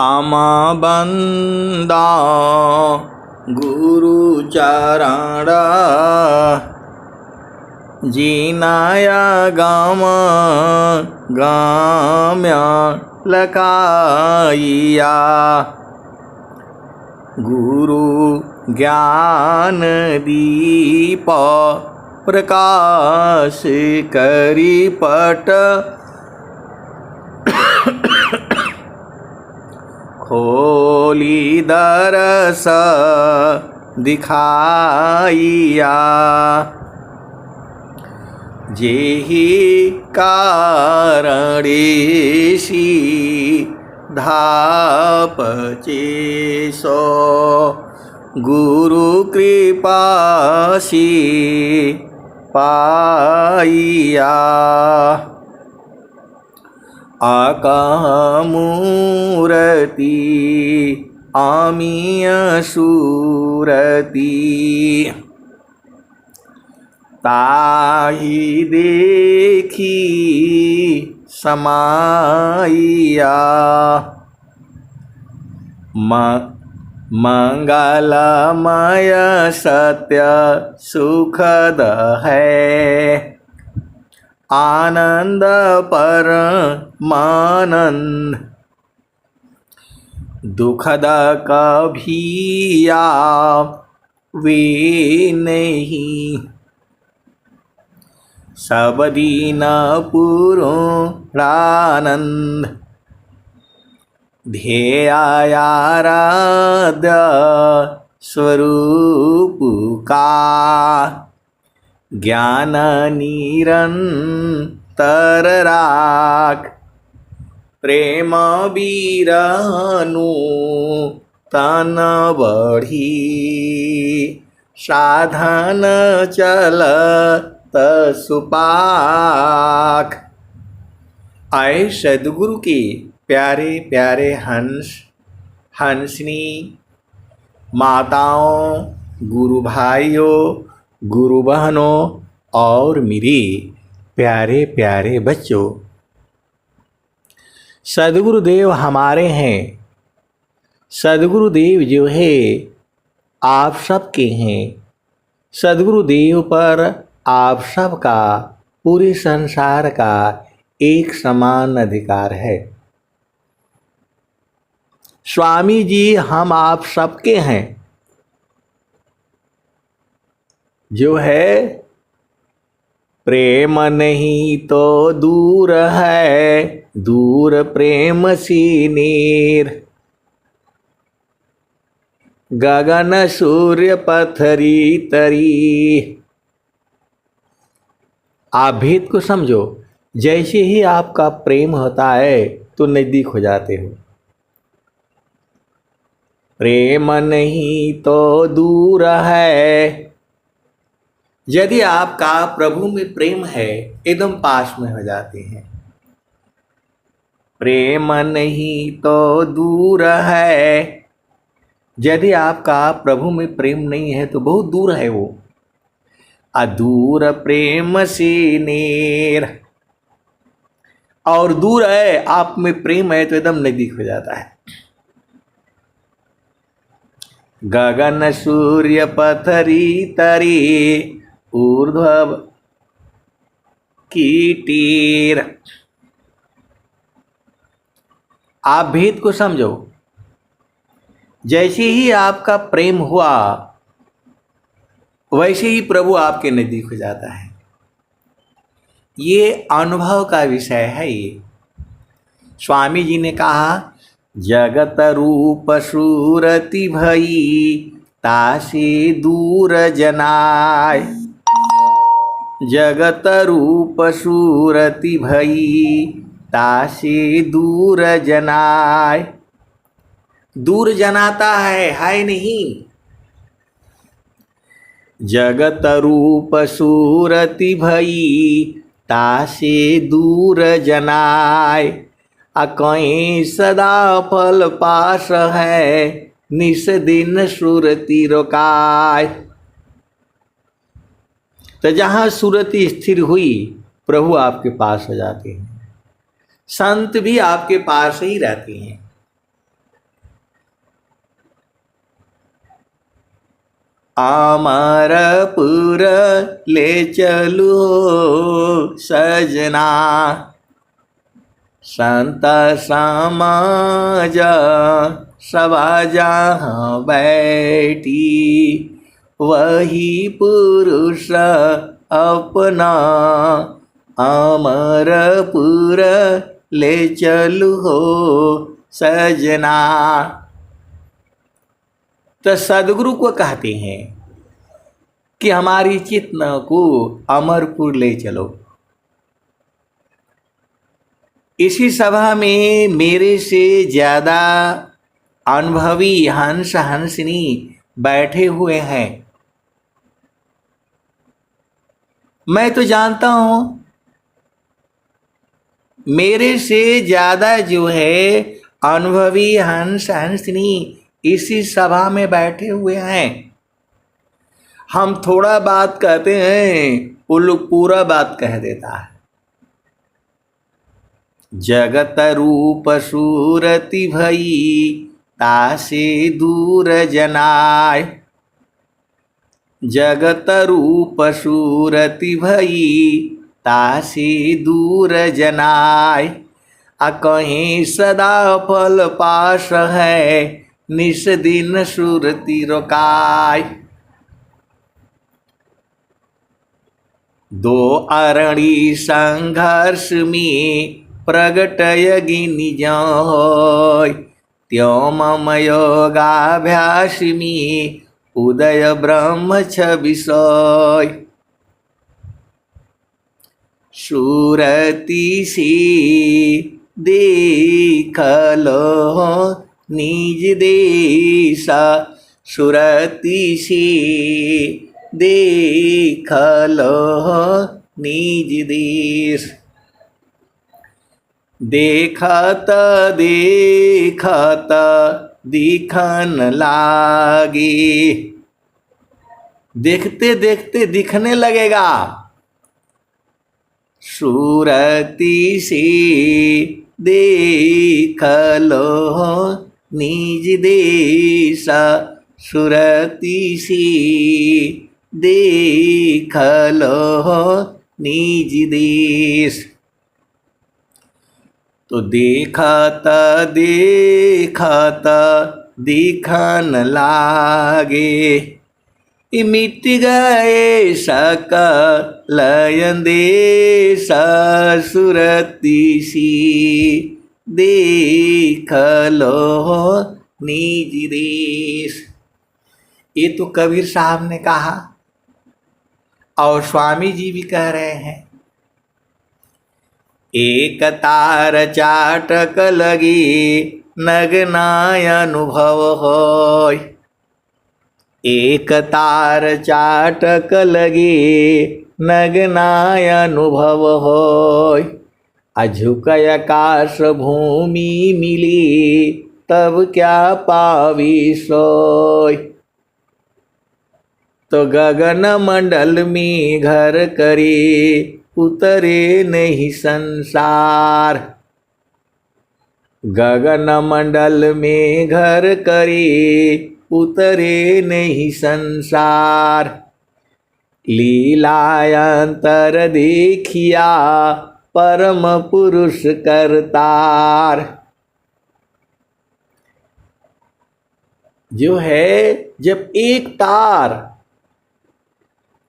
आमा बंदा गुरु चरण जीनाया गाम गाम्या लकाइया गुरु ज्ञान दीप प्रकाश करी पट खोली दरस दिखाइया जेहि कारणेशी धापचे सो गुरु कृपासी पाइया आकामूरती आमीय सूरती ताहि देखी समाइया मंगलमय सत्य सुखद है आनंद परमानंद दुखद कभिया वे नहीं सब दीन पूर्णानंद ध्येयाराध्य स्वरूप का ज्ञान निरंतर राख प्रेम बीरनु तन बढ़ी साधन चलत सुपाख। आए सद्गुरु के प्यारे प्यारे हंस हंसनी माताओं, गुरु भाइयों, गुरु बहनों और मेरे प्यारे प्यारे बच्चों, सद्गुरुदेव हमारे हैं। सद्गुरुदेव जो है आप सबके हैं। सद्गुरुदेव पर आप सबका, पूरे संसार का एक समान अधिकार है। स्वामी जी हम आप सबके हैं। जो है प्रेम नहीं तो दूर है, दूर प्रेम सी नीर गगन सूर्य पथरी तरी। आप भेद को समझो। जैसे ही आपका प्रेम होता है तो नजदीक हो जाते हो। प्रेम नहीं तो दूर है। यदि आपका प्रभु में प्रेम है एकदम पास में हो जाते हैं। प्रेम नहीं तो दूर है। यदि आपका प्रभु में प्रेम नहीं है तो बहुत दूर है वो। अदूर प्रेम से नेर। और दूर है, आप में प्रेम है तो एकदम नजदीक हो जाता है। गगन सूर्य पथरी तरी ऊर्ध्व की तीर। आप भेद को समझो। जैसे ही आपका प्रेम हुआ वैसे ही प्रभु आपके नजदीक हो जाता है। ये अनुभव का विषय है। ये स्वामी जी ने कहा, जगत रूप सूरति भई तासे दूर जनाय। जगत रूप सूरति भई तासे दूर जनाय। दूर जनाता है नहीं। जगत रूप सूरति भई तासे दूर जनाय। अकई सदा फल पास है निस दिन सुरति रोकाय। तो जहाँ सुरति स्थिर हुई प्रभु आपके पास हो जाते हैं। संत भी आपके पास ही रहते हैं। अमरपुर ले चलो सजना, संत समाज सभा जहाँ बैठी, वही पुरुष अपना अमरपुर ले चलो सजना। तो सदगुरु को कहते हैं कि हमारी चेतना को अमरपुर ले चलो। इसी सभा में मेरे से ज्यादा अनुभवी हंस हंसनी बैठे हुए हैं। मैं तो जानता हूं मेरे से ज्यादा जो है अनुभवी हंस हंसनी इसी सभा में बैठे हुए हैं। हम थोड़ा बात कहते हैं, वो लोग पूरा बात कह देता है। जगत रूप सूरति भई तासे दूर जनाय, जगत रूप सूरति भई तासे दूर जनाय, आ कहीं सदा फल पास है निस दिन सुरति रोकाय। दो अरणी संघर्ष में प्रगटय निज होय, त्यों मम योगाभ्यास में उदय ब्रह्म छविषय। सुरति से देख लो निज देशा, सुरति से देख लो निज देश। देखत देखत दिखन लागे, देखते देखते दिखने लगेगा। सुरति से देख लो निज देशा, सुरति से देख लो निज देश। तो देखता देखता दिखन लागे, मिट गए सकल अंदेश, सुरति सी देख लो निज देश। ये तो कबीर साहब ने कहा और स्वामी जी भी कह रहे हैं। एक तार चाटक लगी नगनाय अनुभव होय, एक तार चाटक लगी नगनाय अनुभव होय। अझुकय आकाश भूमि मिली तब क्या पावी सोय। तो गगन मंडल में घर करे उतरे नहीं संसार, गगन मंडल में घर करे उतरे नहीं संसार। लीलायंतर देखिया परम पुरुष करतार। जो है जब एक तार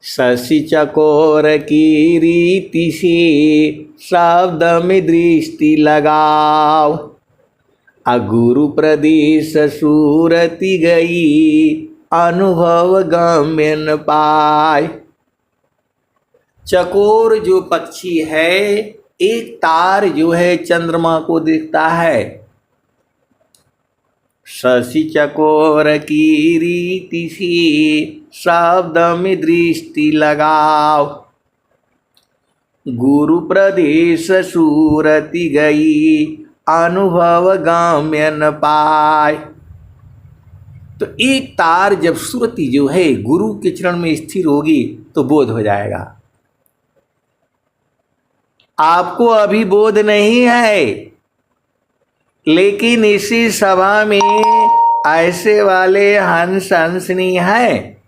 शशि चकोर की रीति से शब्द में दृष्टि लगाओ, गुरु प्रदेश सूरति गई अनुभव गम्य न पाए। चकोर जो पक्षी है, एक तार जो है चंद्रमा को दिखता है। शशि चकोर की रीति से शब्द में दृष्टि लगाओ, गुरु प्रदेश सूरति गई अनुभव गम्य न पाए। तो एक तार जब सुरति जो है गुरु के चरण में स्थिर होगी तो बोध हो जाएगा। आपको अभी बोध नहीं है, लेकिन इसी सभा में ऐसे वाले हंस हंसनी है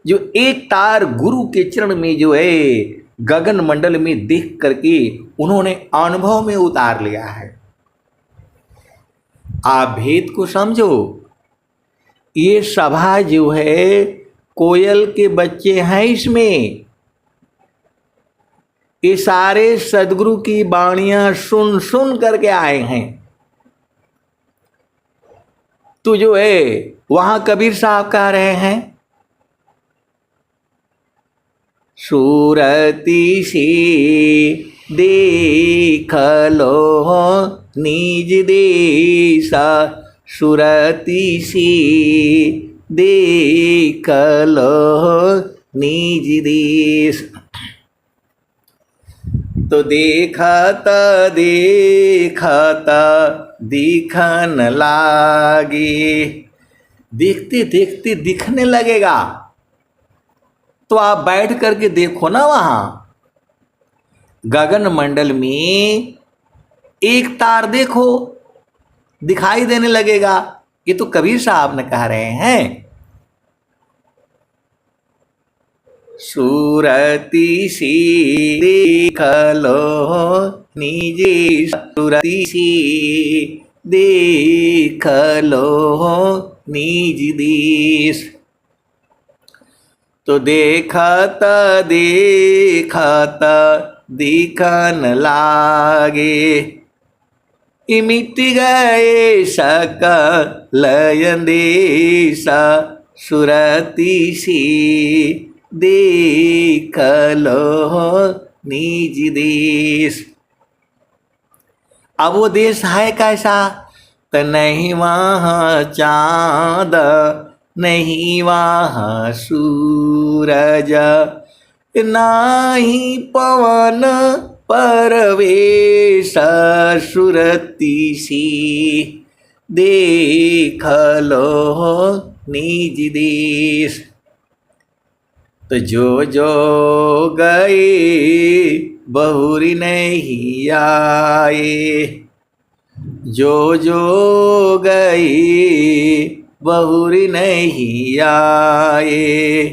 जो एक तार गुरु के चरण में जो है गगन मंडल में देख करके उन्होंने अनुभव में उतार लिया है। आप भेद को समझो। ये सभा जो है कोयल के बच्चे हैं इसमें। ये सारे सदगुरु की वाणियां सुन सुन करके आए हैं। तो जो है वहां कबीर साहब कह रहे हैं, सूरती सी देख लो निज देसा, सुरती सी देख लो निज देश। तो देखता देखता दिखन लागे, देखते देखते दिखने लगेगा। तो आप बैठ करके देखो ना, वहां गगन मंडल में एक तार देखो, दिखाई देने लगेगा। ये तो कबीर साहब ने कह रहे हैं, सूरती सी देख लो निजे, सूरती सी देख लो निज देश। तो देखता देखता दिखन लागे, मिट गए सकल अंदेशा, सुरती सी देख लो निज देश। अब वो देश है कैसा? तो नहीं वहाँ चाँद, नहीं वहाँ सूरज, नाही पवन परवेश, सुरती सी देख लो निज देश। तो जो गए बहुरी नहीं आए, जो गए बहुरी नहीं आए,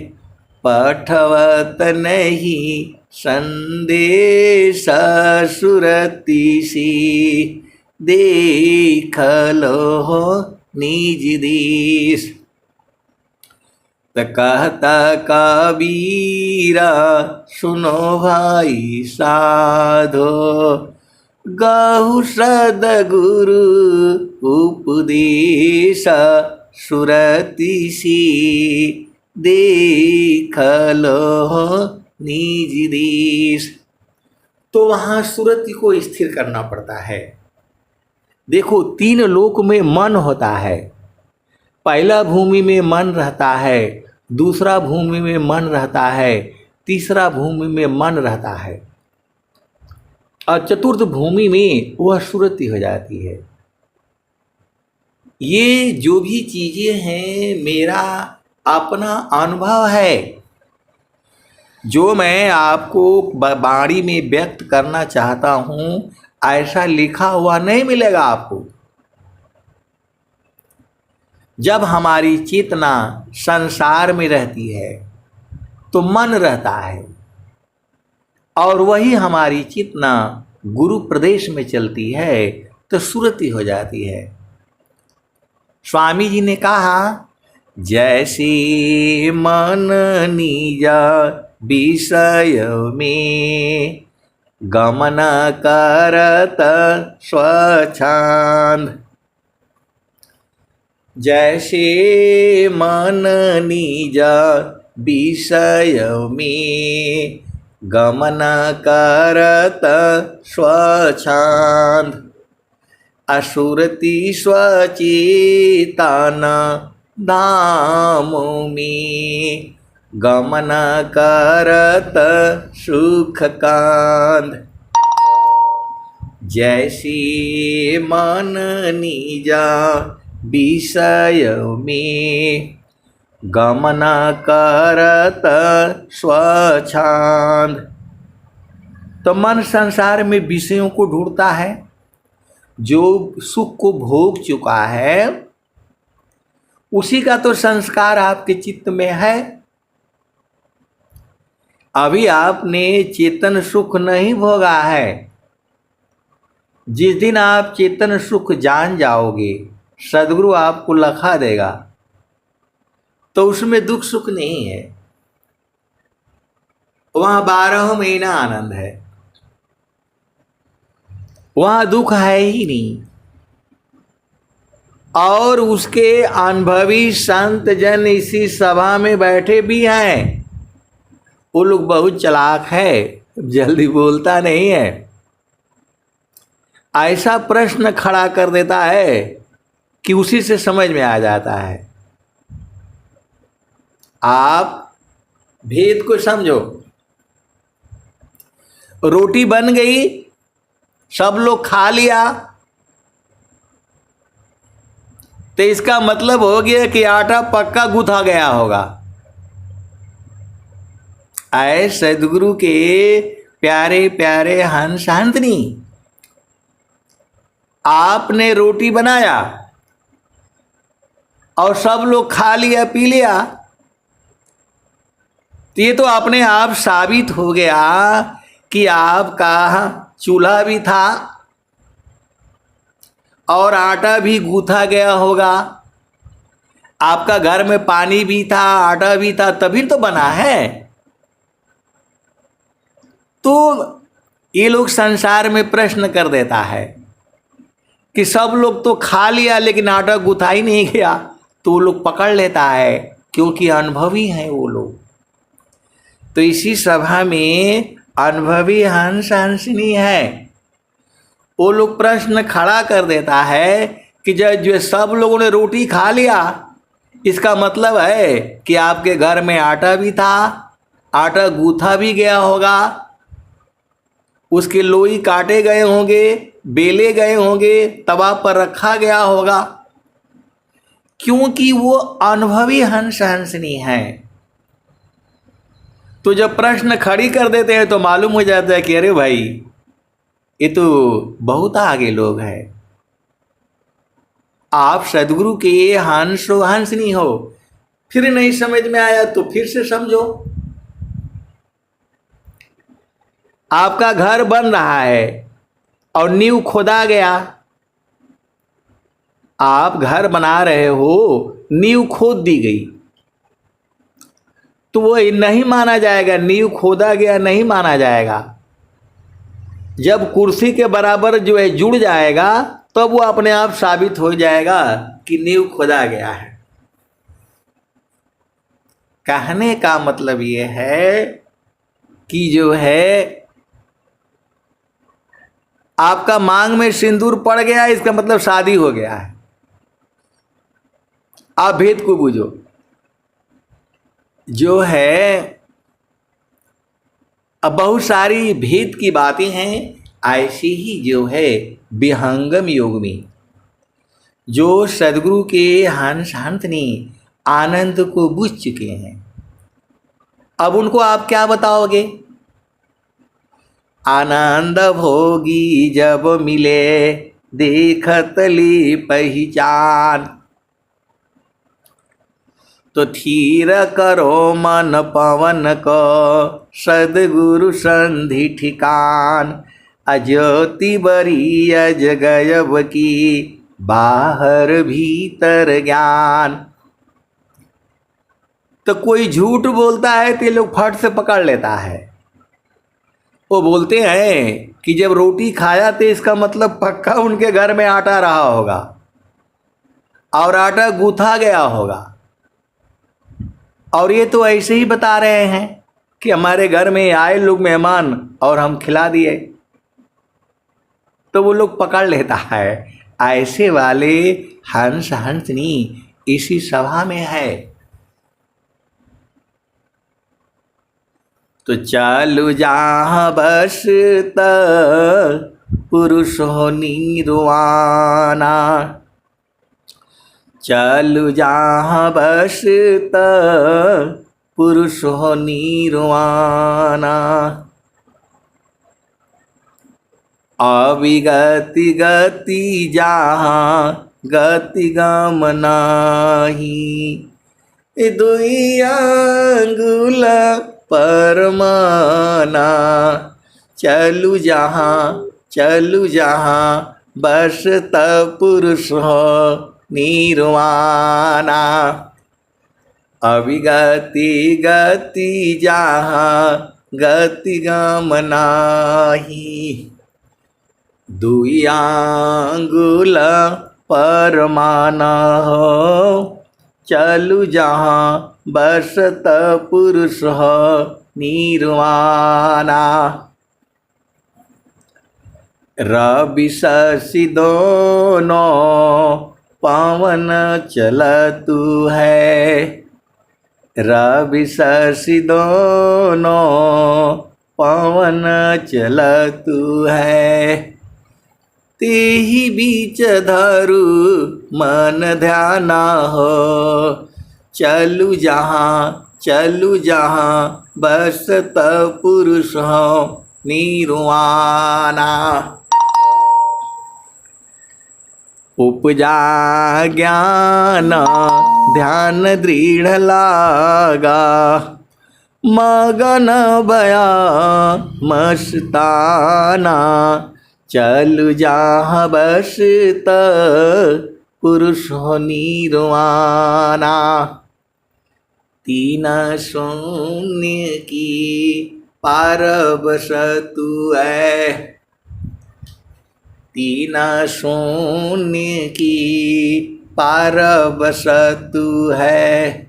पठवत नहीं संदेश, सुरती सी देख लो निज देश। तो कहता कबीरा सुनो भाई साधो, गहु सद्गुरु उपदेश, सुरती सी देख लो निज देश। तो वहाँ सुरति को स्थिर करना पड़ता है। देखो, तीन लोक में मन होता है। पहला भूमि में मन रहता है, दूसरा भूमि में मन रहता है, तीसरा भूमि में मन रहता है, और चतुर्थ भूमि में वह सुरति हो जाती है। ये जो भी चीजें हैं मेरा अपना अनुभव है, जो मैं आपको वाणी में व्यक्त करना चाहता हूँ, ऐसा लिखा हुआ नहीं मिलेगा आपको। जब हमारी चेतना संसार में रहती है तो मन रहता है, और वही हमारी चेतना गुरु प्रदेश में चलती है तो सुरति हो जाती है। स्वामी जी ने कहा, जैसे मन निजा विषय में गमन करत स्वच्छंद, जैसे मन निजा विषय में गमन करत स्वच्छंद, असुरति स्वचेतन धाम में गमन करत सुख कांद। जैसे मन निजा विषय में गमन करत स्वच्छंद। तो मन संसार में विषयों को ढूंढता है, जो सुख को भोग चुका है उसी का तो संस्कार आपके चित्त में है। अभी आपने चेतन सुख नहीं भोगा है। जिस दिन आप चेतन सुख जान जाओगे, सदगुरु आपको लखा देगा, तो उसमें दुख सुख नहीं है, वहां 12 महीना आनंद है, वहां दुख है ही नहीं। और उसके अनुभवी संत जन इसी सभा में बैठे भी हैं। वो लोग बहुत चालाक है, जल्दी बोलता नहीं है, ऐसा प्रश्न खड़ा कर देता है कि उसी से समझ में आ जाता है। आप भेद को समझो। रोटी बन गई, सब लोग खा लिया, तो इसका मतलब हो गया कि आटा पक्का गूंथा गया होगा। आए सदगुरु के प्यारे प्यारे हंस हंसनी, आपने रोटी बनाया और सब लोग खा लिया पी लिया, तो ये तो अपने आप साबित हो गया कि आपका चूल्हा भी था और आटा भी गूंथा गया होगा, आपका घर में पानी भी था, आटा भी था, तभी तो बना है। तो ये लोग संसार में प्रश्न कर देता है कि सब लोग तो खा लिया लेकिन आटा गूंथा ही नहीं गया, तो वो लोग पकड़ लेता है क्योंकि अनुभवी हैं वो लोग। तो इसी सभा में अनुभवी हंस हंसनी है, वो लोग प्रश्न खड़ा कर देता है कि जब जो सब लोगों ने रोटी खा लिया, इसका मतलब है कि आपके घर में आटा भी था, आटा गूंथा भी गया होगा, उसके लोई काटे गए होंगे, बेले गए होंगे, तवा पर रखा गया होगा, क्योंकि वो अनुभवी हंस हंसनी है। तो जब प्रश्न खड़ी कर देते हैं तो मालूम हो जाता है कि अरे भाई ये तो बहुत आगे लोग हैं। आप सदगुरु के हंसो हंसनी हो, फिर नहीं समझ में आया तो फिर से समझो। आपका घर बन रहा है और नींव खोदा गया, आप घर बना रहे हो, नींव खोद दी गई, तो वो नहीं माना जाएगा, नींव खोदा गया नहीं माना जाएगा। जब कुर्सी के बराबर जो है जुड़ जाएगा, तब तो वो अपने आप साबित हो जाएगा कि नींव खोदा गया है। कहने का मतलब ये है कि जो है आपका मांग में सिंदूर पड़ गया, इसका मतलब शादी हो गया है। आप भेद को बूझो। जो है अब बहुत सारी भेद की बातें हैं, ऐसी ही जो है विहंगम योग में जो सदगुरु के हंस हंसनी आनंद को बुझ चुके हैं, अब उनको आप क्या बताओगे? आनंद भोगी जब मिले देखत ली पहचान, तो थीर करो मन पवन को सदगुरु संधि ठिकान, अज्योति बरी अज गयब की बाहर भीतर ज्ञान। तो कोई झूठ बोलता है तो ये लोग फट से पकड़ लेता है। वो बोलते हैं कि जब रोटी खाया तो इसका मतलब पक्का उनके घर में आटा रहा होगा और आटा गूंथा गया होगा, और ये तो ऐसे ही बता रहे हैं कि हमारे घर में आए लोग मेहमान और हम खिला दिए, तो वो लोग पकड़ लेता है। ऐसे वाले हंस हंसनी इसी सभा में है। तो चालू जहाँ बस पुरुष हो निर्वाणा, चालू जहाँ बस पुरुष हो निर्वाणा, अविगति गति जहाँ गति गम नाही, दुई अंगुल परमाना। चलू जहाँ बसत पुरुष हो निर्वाणा। अविगति गति जहाँ गति गम नाही। दुई आंगुल परमाना हो। चलू जहाँ बसत पुरुष हो निर्वाणा। रवि शशि दोनों पवन चलतु है। रवि शशि दोनों पवन चलतु है। तेहि बीच धरु मन ध्याना हो। चलू जहाँ बसत पुरुष हो निर्वाणा। उपजा ज्ञान ध्यान दृढ़ लागा। मगन भया मस्ताना। चलू जहाँ बसत पुरुष हो निर्वाणा। तीन शून्य की पार बसतु है। तीन शून्य की पार बसतु है।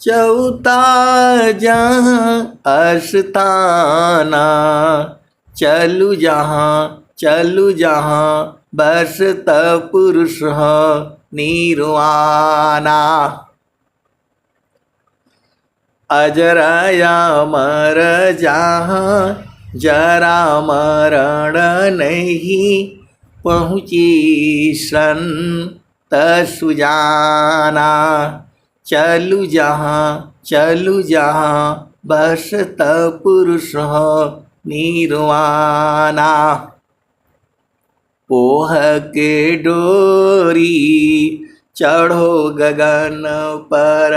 चौथा जहाँ अस्थाना। चलू जहाँ बसत पुरुष हो निर्वाणा। अजर अमर जहाँ जरा मरण नहीं। पहुँची संत सुजाना। चलू जहाँ बसत पुरुष हो निर्वाणा। पोह के डोरी चढ़ो गगन पर।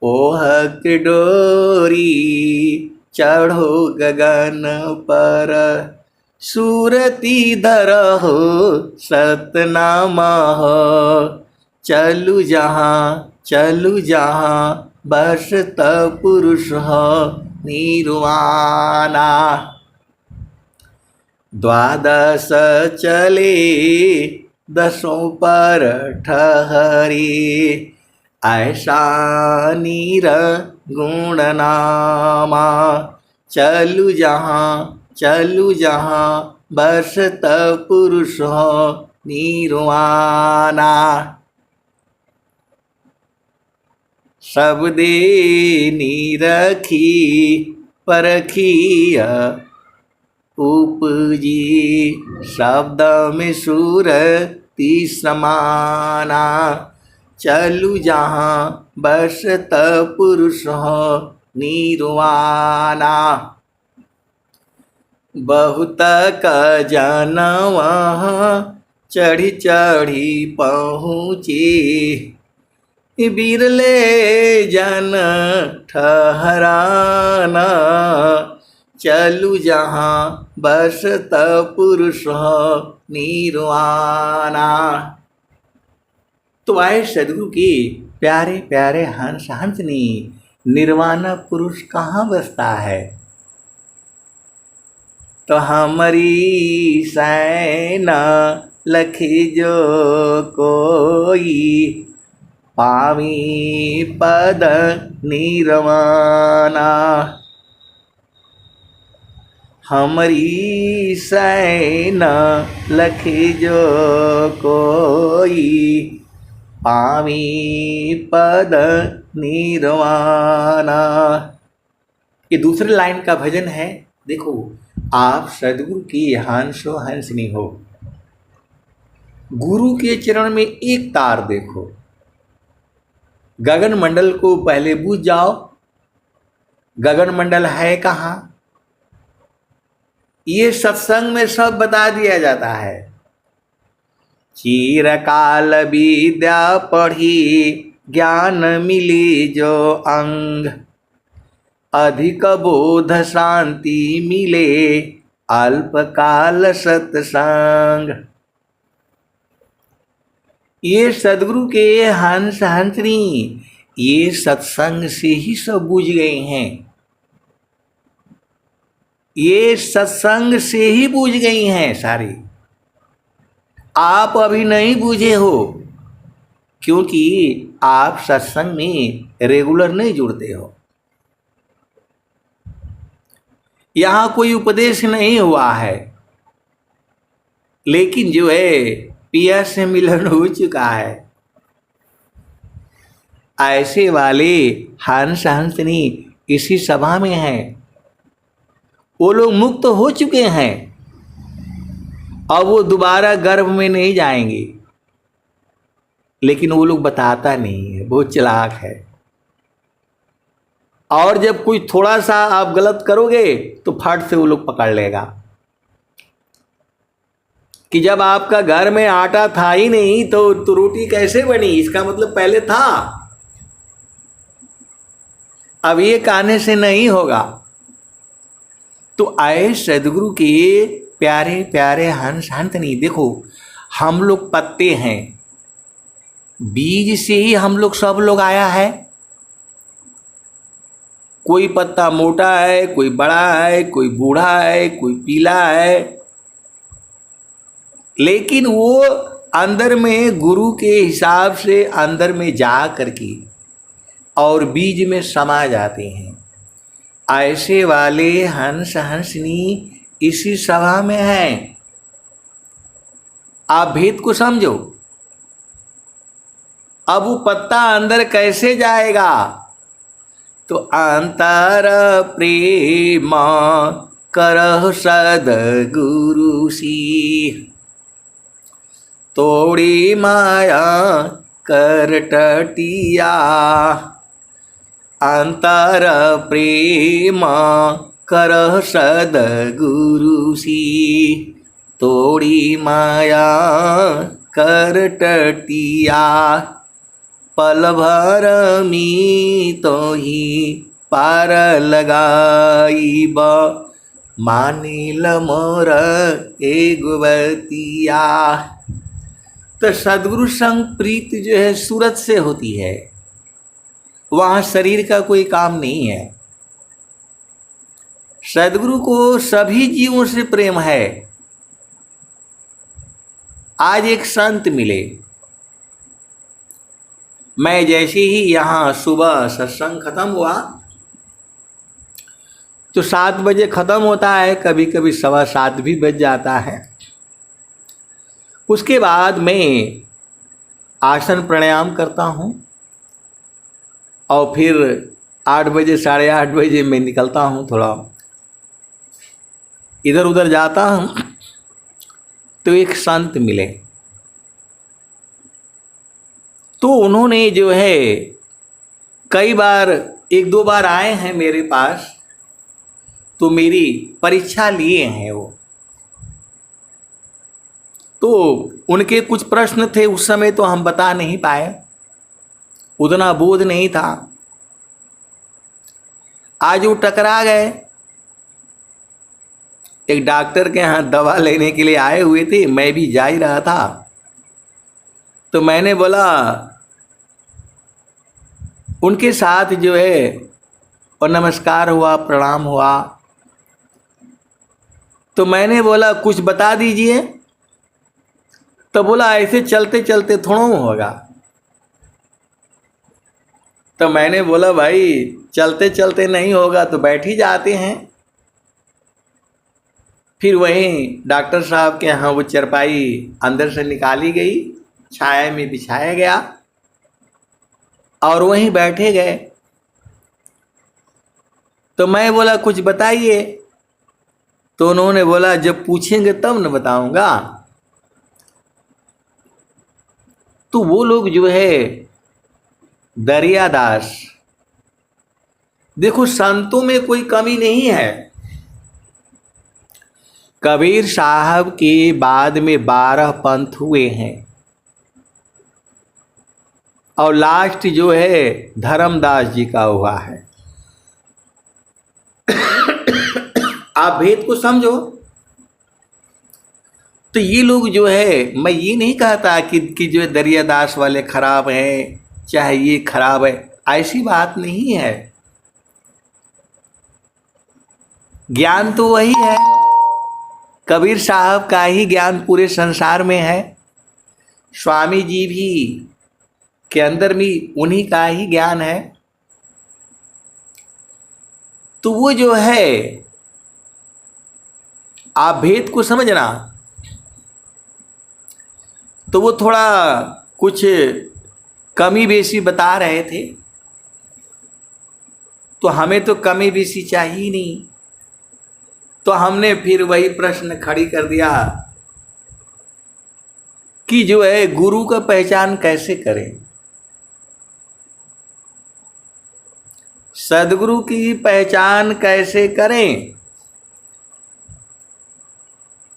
पोह के डोरी चढ़ो गगन पर। सूरती धरहो सतनामा हो। चलू जहाँ बसत पुरुष हो निर्वाणा। द्वादश चले दसों पर ठहरी। ऐसा निर्गुण नामा। चलू जहाँ बसत पुरुष हो निर्वाणा। शब्दे निरखी परखिया उपजी। शब्द में सुरति समाना। चलू जहाँ बसत पुरुष हो निर्वाणा। बहुत का जन वहाँ चढ़ी पहुँची। बिरले जन ठहराना। चलू जहाँ बसत पुरुष हो निर्वाणा। तो आए सदगुरु की प्यारे प्यारे हंस हंसनी। निर्वाणा पुरुष कहाँ बसता है? तो हमारी सैना लखी जो कोई। पावी पद निर्वाणा। हमारी सैना लखी जो कोई। पावी पद निर्वाणा। ये दूसरे लाइन का भजन है। देखो, आप सदगुरु की हंसो हंसनी हो। गुरु के चरण में एक तार देखो। गगन मंडल को पहले बूझ जाओ। गगन मंडल है कहाँ? ये सत्संग में सब बता दिया जाता है। चिरकाल विद्या पढ़ी ज्ञान मिली जो अंग। अधिक बोध शांति मिले अल्पकाल सत्संग। ये सदगुरु के हंस हंसनी ये सत्संग से ही सब बूझ गए हैं, ये सत्संग से ही बूझ गई हैं सारी। आप अभी नहीं बूझे हो क्योंकि आप सत्संग में रेगुलर नहीं जुड़ते हो। यहां कोई उपदेश नहीं हुआ है, लेकिन जो है पिया से मिलन हो चुका है। ऐसे वाले हंस हंसनी इसी सभा में हैं। वो लोग मुक्त हो चुके हैं, अब वो दोबारा गर्भ में नहीं जाएंगे, लेकिन वो लोग बताता नहीं है, बहुत चालाक है। और जब कोई थोड़ा सा आप गलत करोगे तो फट से वो लोग पकड़ लेगा कि जब आपका घर में आटा था ही नहीं तो रोटी कैसे बनी, इसका मतलब पहले था, अब ये कहने से नहीं होगा। तो आए सदगुरु के प्यारे प्यारे हंस हंसनी। देखो हम लोग पत्ते हैं, बीज से ही हम लोग सब लोग आया है। कोई पत्ता मोटा है, कोई बड़ा है, कोई बूढ़ा है, कोई पीला है, लेकिन वो अंदर में गुरु के हिसाब से अंदर में जा करके और बीज में समा जाते हैं। ऐसे वाले हंस हंसनी इसी सभा में हैं। आप भेद को समझो। अब वो पत्ता अंदर कैसे जाएगा, तो अंतर प्रेम करह सद्गुरु सी, तोड़ी माया कर टटिया। अंतर प्रेम करह सद्गुरु सी, तोड़ी माया कर टटिया। पल भर मी तो ही पार लगाईब, मानिल मोर एगुवतिया। तो सद्गुरु संग प्रीत जो है सूरत से होती है, वहाँ शरीर का कोई काम नहीं है। सद्गुरु को सभी जीवों से प्रेम है। आज एक संत मिले, मैं जैसे ही यहाँ सुबह सत्संग खत्म हुआ तो 7 बजे खत्म होता है, कभी कभी 7:15 भी बज जाता है। उसके बाद मैं आसन प्राणायाम करता हूँ और फिर 8 बजे 8:30 बजे मैं निकलता हूँ, थोड़ा इधर उधर जाता हूँ। तो एक संत मिले, तो उन्होंने जो है कई बार 1-2 बार आए हैं मेरे पास, तो मेरी परीक्षा लिए हैं वो। तो उनके कुछ प्रश्न थे, उस समय तो हम बता नहीं पाए, उतना बोध नहीं था। आज वो टकरा गए। एक डॉक्टर के यहाँ दवा लेने के लिए आए हुए थे, मैं भी जा ही रहा था। तो मैंने बोला, उनके साथ जो है और नमस्कार हुआ, प्रणाम हुआ। तो मैंने बोला कुछ बता दीजिए। तो बोला ऐसे चलते चलते थोड़ा होगा। तो मैंने बोला भाई चलते चलते नहीं होगा तो बैठ ही जाते हैं। फिर वहीं डॉक्टर साहब के यहाँ वो चरपाई अंदर से निकाली गई, छाया में बिछाया गया और वहीं बैठे गए। तो मैं बोला कुछ बताइए। तो उन्होंने बोला जब पूछेंगे तब न बताऊंगा। तो वो लोग जो है दरियादास, देखो संतों में कोई कमी नहीं है। कबीर साहब के बाद में 12 पंथ हुए हैं और लास्ट जो है धर्मदास जी का हुआ है। आप भेद को समझो। तो ये लोग जो है, मैं ये नहीं कहता कि जो है दरियादास वाले खराब हैं, चाहे ये खराब है, ऐसी बात नहीं है। ज्ञान तो वही है, कबीर साहब का ही ज्ञान पूरे संसार में है, स्वामी जी भी के अंदर भी उन्हीं का ही ज्ञान है। तो वो जो है, आप भेद को समझना, तो वो थोड़ा कुछ कमी बेसी बता रहे थे। तो हमें तो कमी बेसी चाहिए नहीं, तो हमने फिर वही प्रश्न खड़ी कर दिया कि जो है गुरु का पहचान कैसे करें, सदगुरु की पहचान कैसे करें।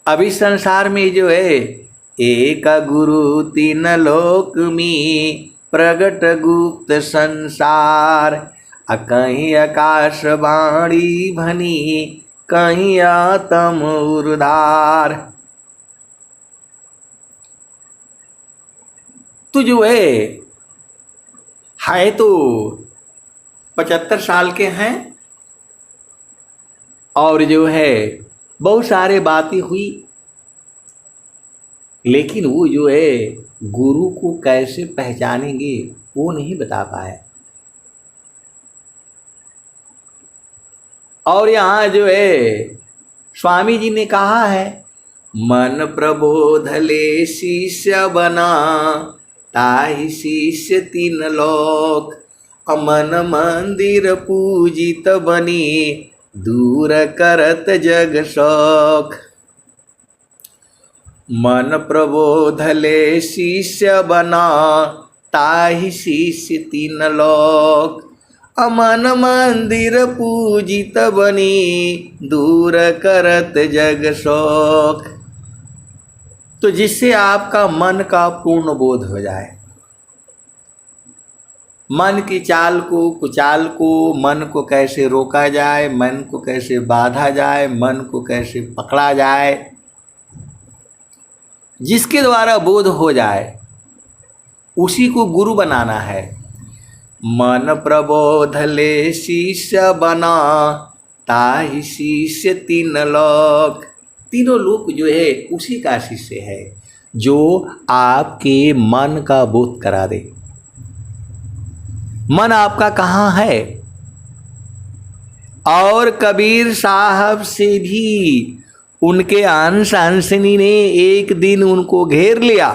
अभी संसार में जो है, एक गुरु तीन लोक में प्रगट गुप्त संसार, कहीं आकाश वाणी भनी कहीं आत्म उर्धार। तो जो है तो 75 साल के हैं, और जो है बहुत सारे बातें हुई, लेकिन वो जो है गुरु को कैसे पहचानेंगे वो नहीं बता पाए। और यहाँ जो है स्वामी जी ने कहा है, मन प्रबोध ले शिष्य बना, ताहि शिष्य तीन लोक, अमन मंदिर पूजित बनी, दूर करत जग शोक। मन प्रबोध ले शिष्य बना, ताहि शिष्य तीन लोक, अमन मंदिर पूजित बनी, दूर करत जग शोक। तो जिससे आपका मन का पूर्ण बोध हो जाए, मन की चाल को कुचाल को, मन को कैसे रोका जाए, मन को कैसे बांधा जाए, मन को कैसे पकड़ा जाए, जिसके द्वारा बोध हो जाए उसी को गुरु बनाना है। मन प्रबोध ले शिष्य बना, ताहि शिष्य तीन लोक। तीनों लोक जो है उसी का शिष्य है, जो आपके मन का बोध करा दे। मन आपका कहाँ है? और कबीर साहब से भी उनके अंश अंशनी ने एक दिन उनको घेर लिया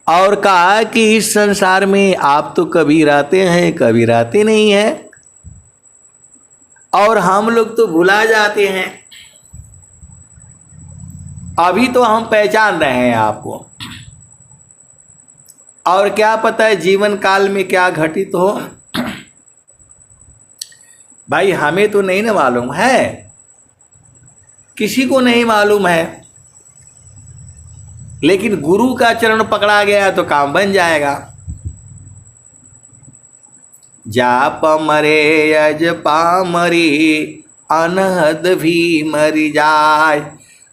और कहा कि इस संसार में आप तो कभी आते हैं, कभी आते नहीं हैं, और हम लोग तो भुला जाते हैं। अभी तो हम पहचान रहे हैं आपको, और क्या पता है जीवन काल में क्या घटित हो। भाई हमें तो नहीं ना मालूम है, किसी को नहीं मालूम है, लेकिन गुरु का चरण पकड़ा गया तो काम बन जाएगा। जाप मरे अज पामरी, अनहद भी मरी जाय,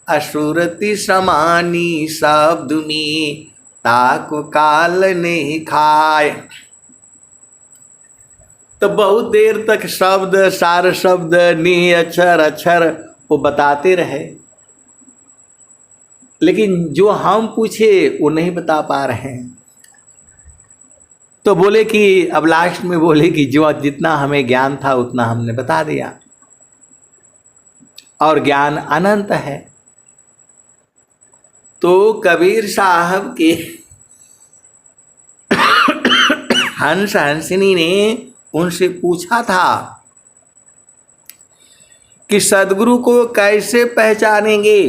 असुरति समानी शब्द में, ताको काल नहीं खाए। तो बहुत देर तक शब्द सार शब्द नी अक्षर अक्षर वो बताते रहे, लेकिन जो हम पूछे वो नहीं बता पा रहे हैं। तो बोले कि अब लास्ट में बोले कि जो जितना हमें ज्ञान था उतना हमने बता दिया, और ज्ञान अनंत है। तो कबीर साहब के हंस हंसनी ने उनसे पूछा था कि सदगुरु को कैसे पहचानेंगे।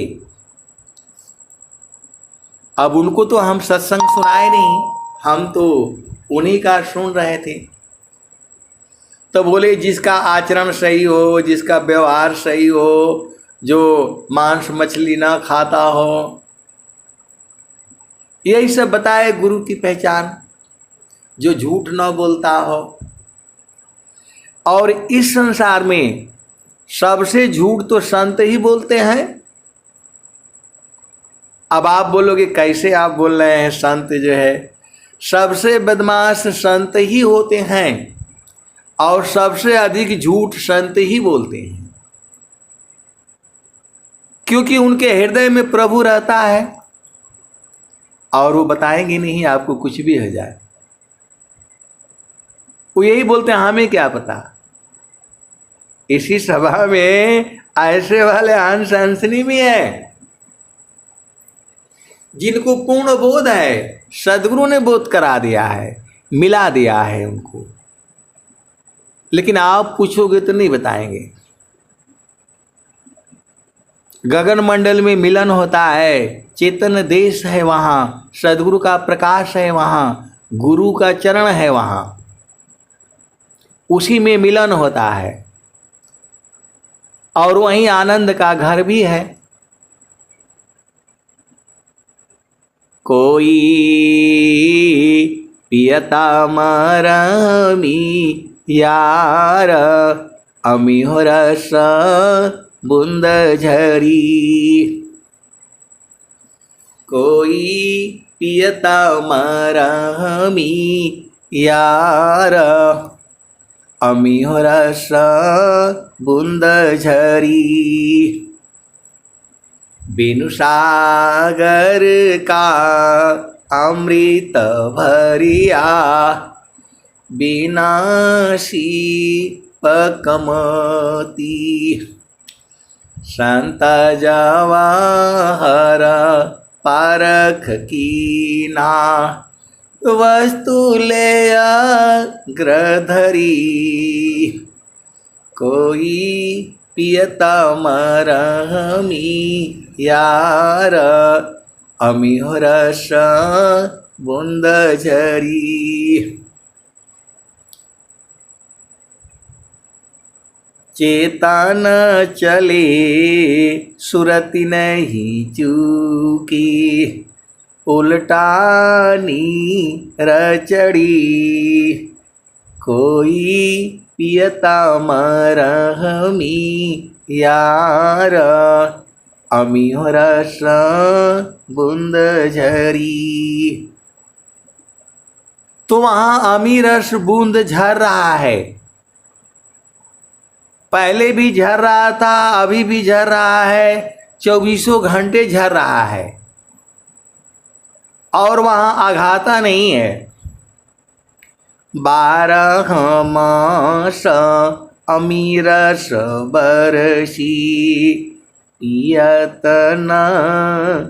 अब उनको तो हम सत्संग सुनाए नहीं, हम तो उन्हीं का सुन रहे थे। तो बोले जिसका आचरण सही हो, जिसका व्यवहार सही हो, जो मांस मछली ना खाता हो, यही सब बताए गुरु की पहचान, जो झूठ ना बोलता हो। और इस संसार में सबसे झूठ तो संत ही बोलते हैं। अब आप बोलोगे कैसे आप बोल रहे हैं, संत जो है, सबसे बदमाश संत ही होते हैं और सबसे अधिक झूठ संत ही बोलते हैं, क्योंकि उनके हृदय में प्रभु रहता है और वो बताएंगे नहीं आपको कुछ भी हो जाए। वो यही बोलते हैं हमें क्या पता। इसी सभा में ऐसे वाले हंस हंसनी भी है जिनको पूर्ण बोध है, सदगुरु ने बोध करा दिया है, मिला दिया है उनको, लेकिन आप पूछोगे तो नहीं बताएंगे। गगन मंडल में मिलन होता है, चेतन देश है वहाँ, सदगुरु का प्रकाश है वहाँ, गुरु का चरण है वहाँ, उसी में मिलन होता है और वहीं आनंद का घर भी है। कोई पियता मरमी यार, अमी हो रस बूंद झरी। कोई पियता मरमी यार, अमी हो रस बूंद झरी। बिनु सागर का अमृत भरिया, बिनाशी पकमती। संत जवाहर पारख कीना, वस्तु ले ग्रधरी। कोई पियता मरमी यार, अमी हो रस बूंद झरी। चेतन चले सुरति नहीं चूकी, उल्टानी रचड़ी। कोई पियता मरहमी यार, अमी हो रस बूंद झरी। तो वहां अमी रस बूंद झर रहा है, पहले भी झर रहा था, अभी भी झर रहा है, 24 घंटे झर रहा है और वहां आघाता नहीं है। 12 मास अमी रस बरसी, यतन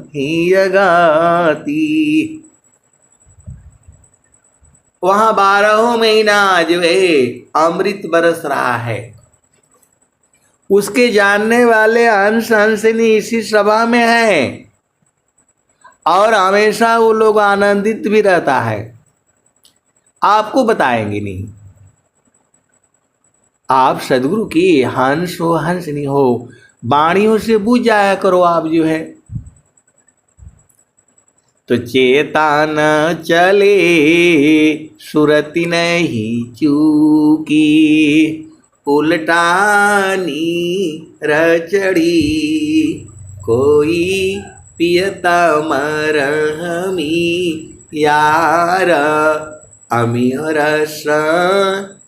ही गाती। वहां 12 महीना जो है अमृत बरस रहा है। उसके जानने वाले अंश अंशनी इसी सभा में हैं और हमेशा वो लोग आनंदित भी रहता है, आपको बताएंगे नहीं। आप सदगुरु की हंस हो हंसनी हो, वाणियों से बुझ जाया करो आप जो है। तो चेतन चले सुरति नहीं चूकी, उल्टानी रचड़ी। कोई पियता मरहमी यार, अमी हो रस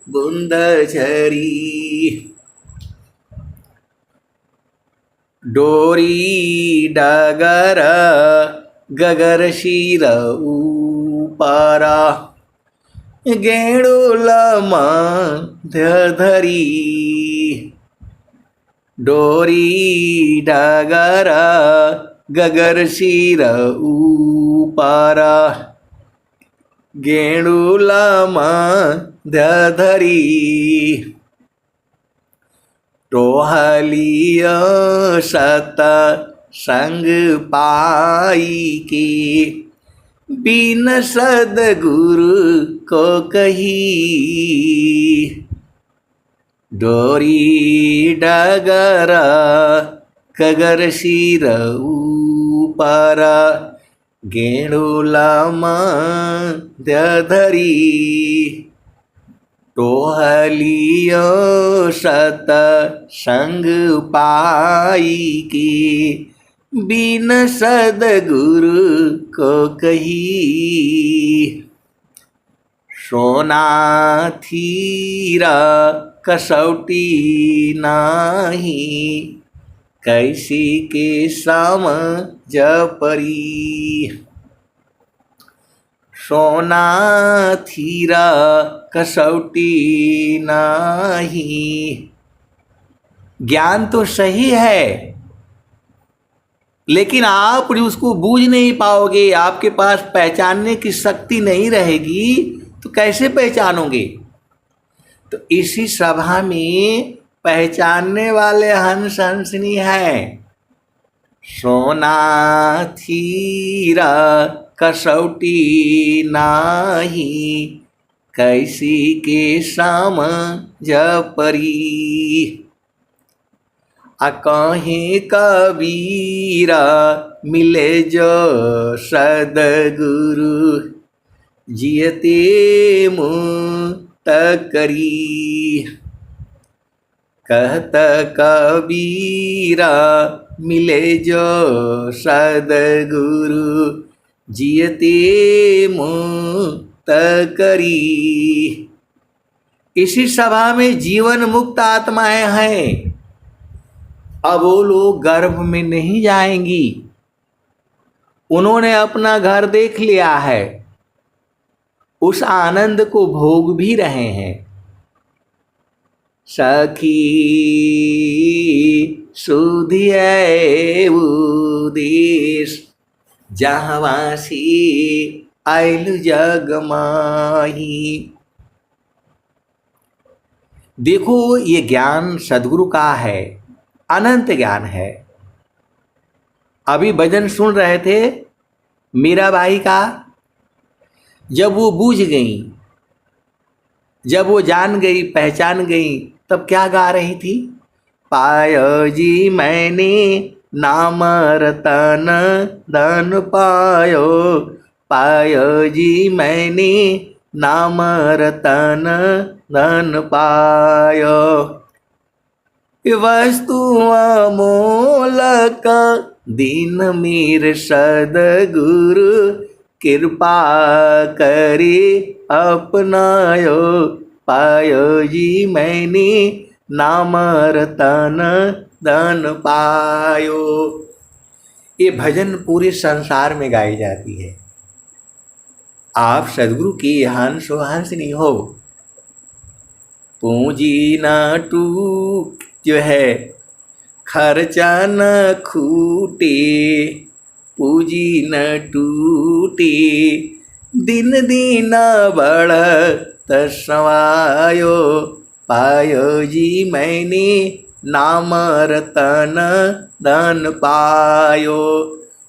बूंद झरी। डोरी डगर गगर शीर ऊपरा, गेणुल मध्य धरी। डोरी डगर गगर शीर ऊपरा, गेणुल मध्य धरी। टोहलिय सत संग पाई के, बिन सदगुरु को कही। डोरी डगर गगर शीर ऊपर, गेणुल मध्य धरी। टोहलियो सत संग पाई की, बिन सदगुरु को कही। सोना थीरा कसौटी नाही, कैसी के समझ परी। सोना थीरा कसौटी नाही। ज्ञान तो सही है, लेकिन आप उसको बूझ नहीं पाओगे, आपके पास पहचानने की शक्ति नहीं रहेगी, तो कैसे पहचानोगे। तो इसी सभा में पहचानने वाले हंस हंसनी है। सोना थीरा कसौटी नाही, कैसी के समझ परी। कहीं कबीरा मिले जो सदगुरु, जियते मुक्त करी। कहत कबीरा मिले जो सदगुरु, जियते मुक्त करी। इसी सभा में जीवन मुक्त आत्माएं हैं। अब वो लोग गर्भ में नहीं जाएंगी, उन्होंने अपना घर देख लिया है, उस आनंद को भोग भी रहे हैं। सखी सुधिए उदेश, जहवासी आइल जग माही। देखो, ये ज्ञान सदगुरु का है, अनंत ज्ञान है। अभी भजन सुन रहे थे मीराबाई का, जब वो बूझ गई, जब वो जान गई, पहचान गई, तब क्या गा रही थी। पायो जी मैंने नाम रतन धन पायो, पायो जी मैंने नाम रतन धन पायो। वस्तु अमोलक दीन मेरे सदगुरु, कृपा करे अपनायो, पायो जी मैंने नाम रतन धन पायो। ये भजन पूरे संसार में गाई जाती है। आप सदगुरु की हंस हंसनी हो। पूंजी न टूट जो है, खर्चा न खूटे, पूंजी न टूटे, दिन दिन बढ़त सवायो, पायो जी मैंने नाम रतन धन पायो।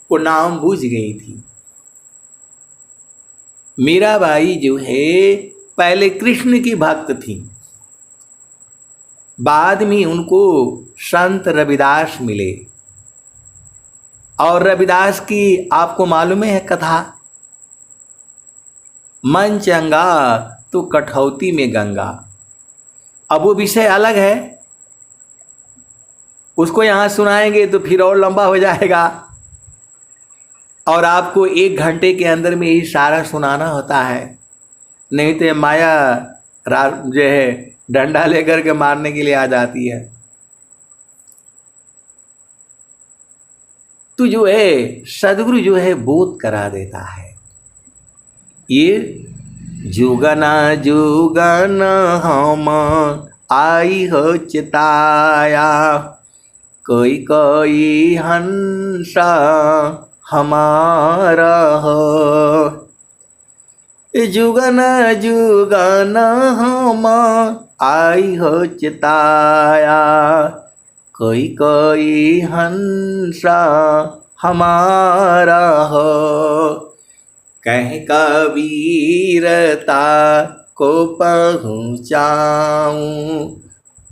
वो नाम बूझ गई थी। मीराबाई जो है पहले कृष्ण की भक्त थी, बाद में उनको संत रविदास मिले, और रविदास की आपको मालूम है कथा, मन चंगा तो कठौती में गंगा। अब वो विषय अलग है, उसको यहाँ सुनाएंगे तो फिर और लंबा हो जाएगा, और आपको 1 घंटे के अंदर में ही सारा सुनाना होता है, नहीं तो माया जो है डंडा लेकर के मारने के लिए आ जाती है। तो जो है सदगुरु जो है बोध करा देता है। ये जुगना जुगन हम आई हो चिताया, कोई कोई हंसा हमारा हो। जुगन जुगन हम आई हो चिताया, कोई कोई हंसा हमारा हो। कह कबीरता को पहुँचाऊं,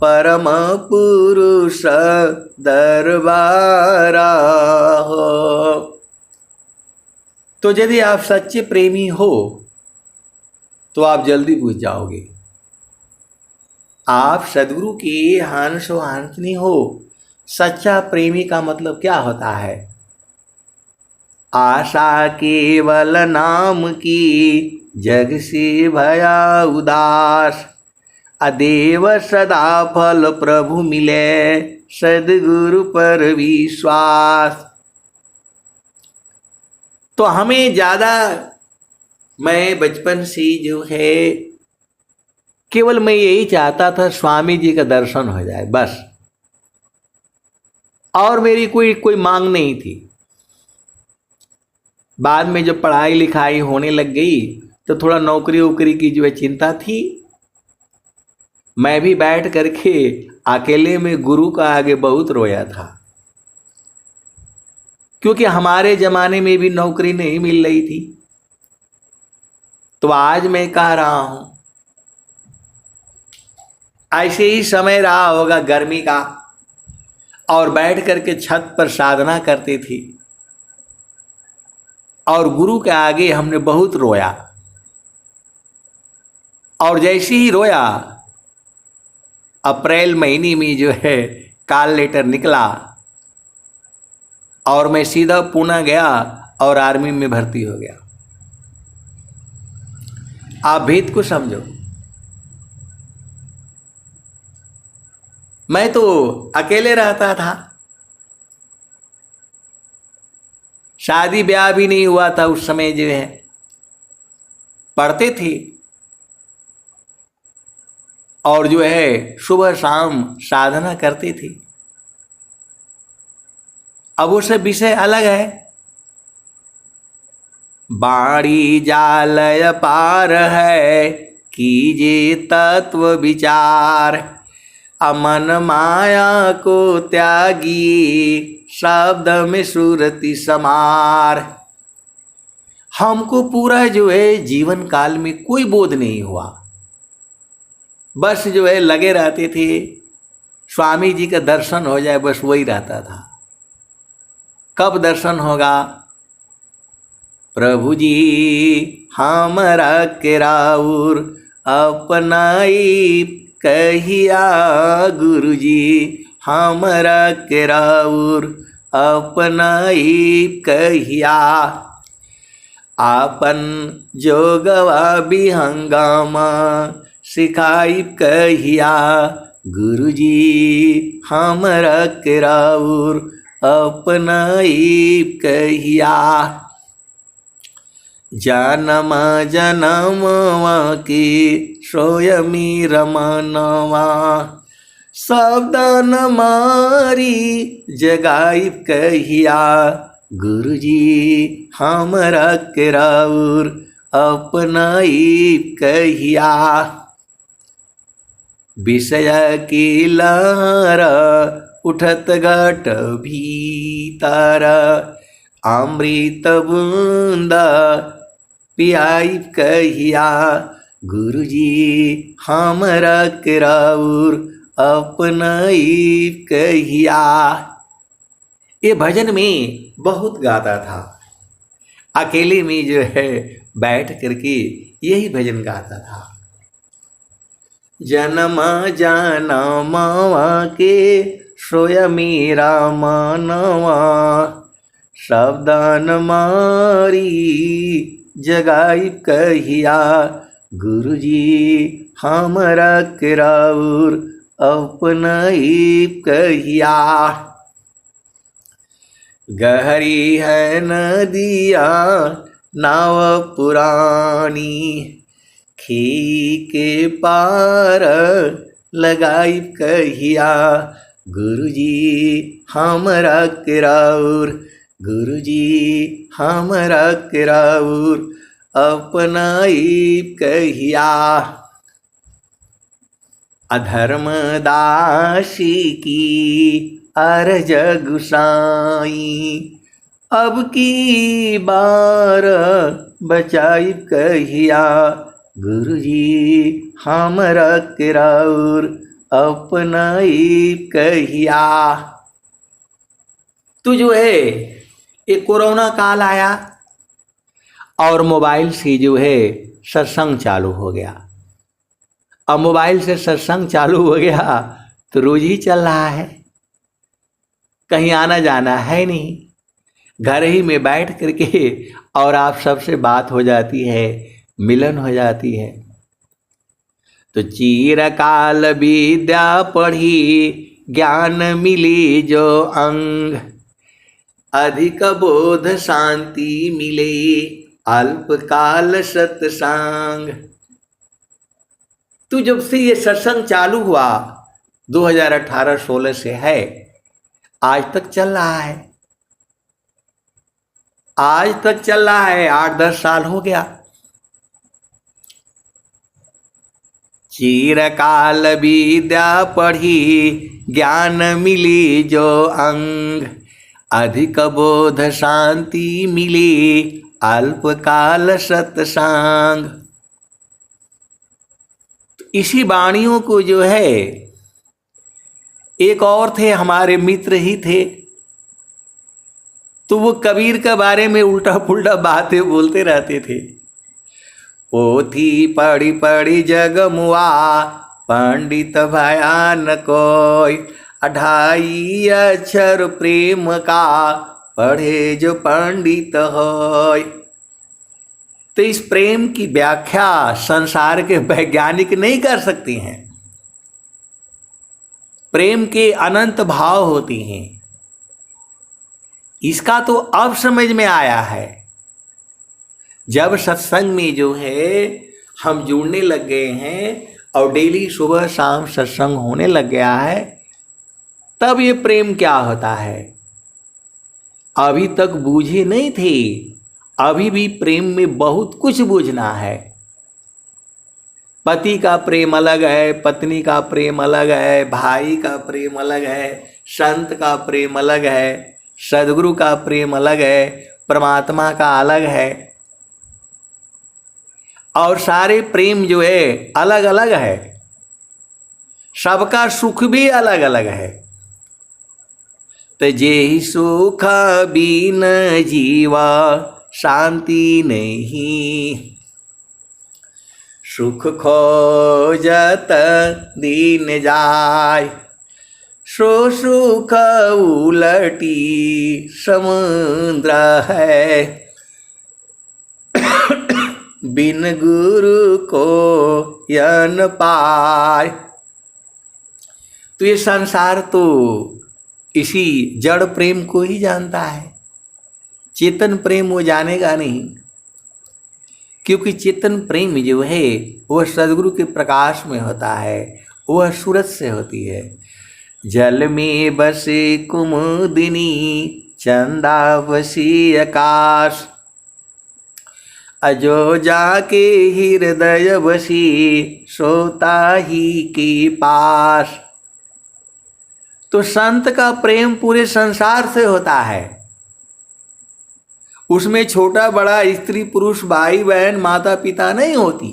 परम पुरुष दरबारा हो। तो यदि आप सच्चे प्रेमी हो तो आप जल्दी बुझ जाओगे। आप सदगुरु के हंस हो हंसनी हो। सच्चा प्रेमी का मतलब क्या होता है? आशा केवल नाम की, जग से भया उदास। अदेव सदा फल प्रभु मिले, सदगुरु पर विश्वास। तो हमें ज़्यादा, मैं बचपन से जो है केवल मैं यही चाहता था स्वामी जी का दर्शन हो जाए बस, और मेरी कोई कोई मांग नहीं थी। बाद में जब पढ़ाई लिखाई होने लग गई तो थोड़ा नौकरी वोकरी की जो है चिंता थी। मैं भी बैठ करके अकेले में गुरु का आगे बहुत रोया था, क्योंकि हमारे जमाने में भी नौकरी नहीं मिल रही थी। तो आज मैं कह रहा हूं, ऐसे ही समय रहा होगा गर्मी का, और बैठ करके छत पर साधना करती थी, और गुरु के आगे हमने बहुत रोया। और जैसे ही रोया, अप्रैल महीने में जो है कॉल लेटर निकला, और मैं सीधा पुणे गया और आर्मी में भर्ती हो गया। आप भेद को समझो। मैं तो अकेले रहता था, शादी ब्याह भी नहीं हुआ था उस समय, जो है पढ़ते थे, और जो है सुबह शाम साधना करते थे। अब वो सब विषय अलग है। बाणी जालय पार है, कीजिए तत्व विचार। अमन माया को त्यागी, शब्द में सुरति समार। हमको पूरा जो है जीवन काल में कोई बोध नहीं हुआ, बस जो है लगे रहते थे स्वामी जी का दर्शन हो जाए, बस वही रहता था। कब दर्शन होगा? प्रभु जी हमरा के राउर अपनाई कहिया, गुरु जी हमरा के राउर अपनाई कहिया। आपन जोगवा भी हंगामा सिखाई कहिया, गुरु जी हमरा के राउर अपनाई कहिया। जन्म जन्मवा की सोयमी रमनवा, सावधान मारी जगाई कहिया, गुरु जी हमरा के राउर अपनाई कहिया। विषय की लहरा उठत घट भीतर, अमृत बूंदा पियाई कहिया, गुरु जी हमरा के राउर अपनाई कहिया। ये भजन में बहुत गाता था, अकेले में जो है बैठ करके यही भजन गाता था। जन्म जनमवा के सोय मेरा मनवा, सावधान मारी जगाई कहिया, गुरु जी हमरा के राउर अपनाई कहिया। गहरी है नदिया नाव पुरानी, खी के पार लगाई कहिया, गुरु जी हमरा के राउर, गुरु जी हमरा के राउर अपनाई कहिया। अधर्म दासी की अर्ज गुसाई, अब की बार बचाई कहिया, गुरु जी हमरा के राउर अपनाई कहिया। तो जो है एक कोरोना काल आया और मोबाइल से जो है सत्संग चालू हो गया, अब मोबाइल से सत्संग चालू हो गया तो रोज ही चल रहा है, कहीं आना जाना है नहीं, घर ही में बैठ करके और आप सबसे बात हो जाती है, मिलन हो जाती है। तो चिरकाल विद्या पढ़ी ज्ञान मिली जो अंग, अधिक बोध शांति मिले अल्पकाल सत्संग। तो जब से ये सत्संग चालू हुआ 2018-16 से है, आज तक चल रहा है, आज तक चल रहा है, 8-10 साल हो गया। चिरकाल विद्या पढ़ी ज्ञान मिली जो अंग, अधिक बोध शांति मिली अल्पकाल सत्संग। इसी वाणियों को जो है, एक और थे हमारे मित्र ही थे, तो वो कबीर के बारे में उल्टा पुल्टा बातें बोलते रहते थे। पोथी पढ़ी पढ़ी जग मुआ, पंडित भयान कोई, 2.5 अक्षर प्रेम का, पढ़े जो पंडित होय। तो इस प्रेम की व्याख्या संसार के वैज्ञानिक नहीं कर सकती हैं। प्रेम के अनंत भाव होती हैं, इसका तो अब समझ में आया है। जब सत्संग में जो है हम जुड़ने लग गए हैं और डेली सुबह शाम सत्संग होने लग गया है, तब ये प्रेम क्या होता है। अभी तक बूझे नहीं थे, अभी भी प्रेम में बहुत कुछ बूझना है। पति का प्रेम अलग है, पत्नी का प्रेम अलग है, भाई का प्रेम अलग है, संत का प्रेम अलग है, सदगुरु का प्रेम अलग है, परमात्मा का अलग है, और सारे प्रेम जो है अलग अलग है, सबका सुख भी अलग अलग है। तो जेहि सुख बिन जीवा शांति नहीं, सुख खोजत दीन जाय, सो सुख उलटी समुद्र है, बिन गुरु को यन पाय। तो ये संसार तो इसी जड़ प्रेम को ही जानता है, चेतन प्रेम वो जानेगा नहीं, क्योंकि चेतन प्रेम जो है वह सदगुरु के प्रकाश में होता है, वह सूरज से होती है। जल में बसे कुमुदिनी, चंदा बसी आकाश, अजो जाके हृदय बसी, सोता ही के पास। तो संत का प्रेम पूरे संसार से होता है, उसमें छोटा बड़ा स्त्री पुरुष भाई बहन माता पिता नहीं होती,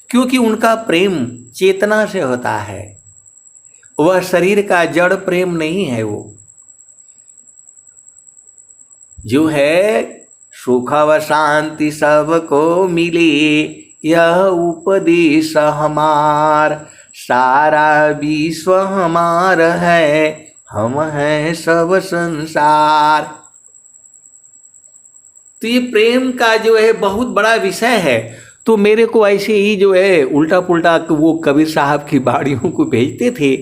क्योंकि उनका प्रेम चेतना से होता है, वह शरीर का जड़ प्रेम नहीं है। वो जो है सुख व शांति सबको मिले, यह उपदेश हमार, सारा विश्व हमार है, हम हैं सब संसार। तो ये प्रेम का जो है बहुत बड़ा विषय है। तो मेरे को ऐसे ही जो है उल्टा पुल्टा वो कबीर साहब की बाड़ियों को भेजते थे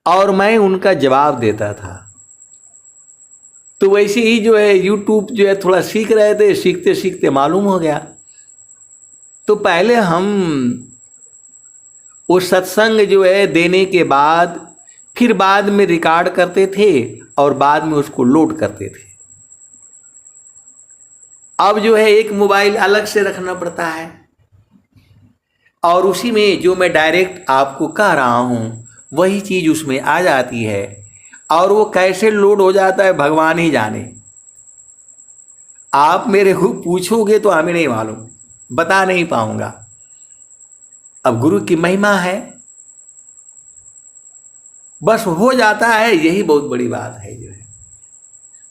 और मैं उनका जवाब देता था। तो वैसे ही जो है यूट्यूब जो है थोड़ा सीख रहे थे, सीखते सीखते मालूम हो गया। तो पहले हम वो सत्संग जो है देने के बाद फिर बाद में रिकॉर्ड करते थे और बाद में उसको लोड करते थे। अब जो है एक मोबाइल अलग से रखना पड़ता है और उसी में जो मैं डायरेक्ट आपको कह रहा हूँ वही चीज़ उसमें आ जाती है, और वो कैसे लोड हो जाता है भगवान ही जाने। आप मेरे को पूछोगे तो हमें नहीं मालूम, बता नहीं पाऊंगा। अब गुरु की महिमा है, बस हो जाता है, यही बहुत बड़ी बात है जो है।